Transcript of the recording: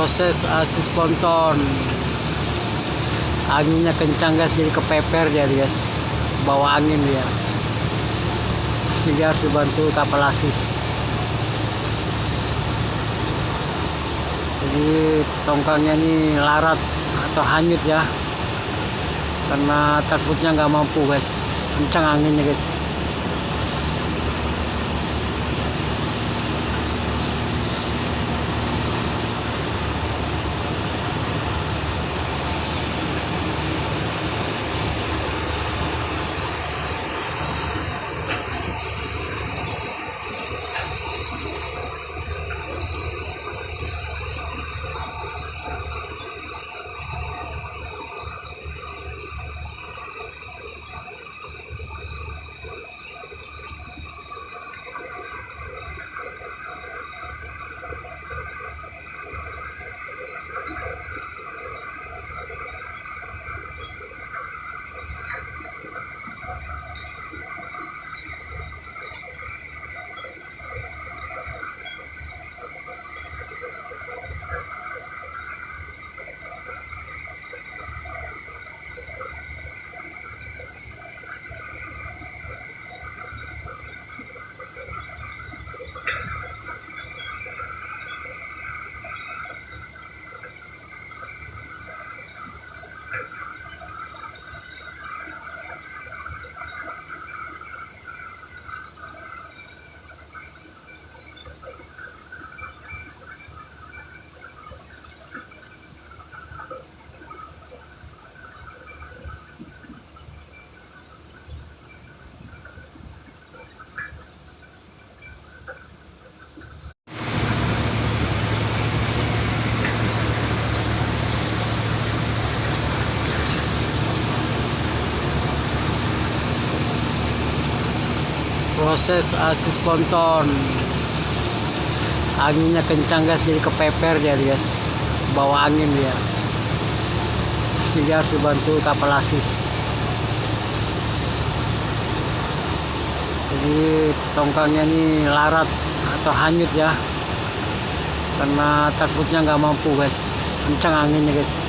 Proses asis ponton, anginnya kencang guys, jadi kepeper dia guys, bawa angin dia. Jadi harus dibantu kapal asis. Jadi tongkangnya ini larat atau hanyut ya, karena takutnya nggak mampu guys, kencang anginnya guys. Proses asis ponton, anginnya kencang guys, jadi kepeper dia guys, bawa angin dia. Jadi harus dibantu kapal asis. Jadi tongkangnya ini larat atau hanyut ya, karena takutnya nggak mampu guys, kencang anginnya guys.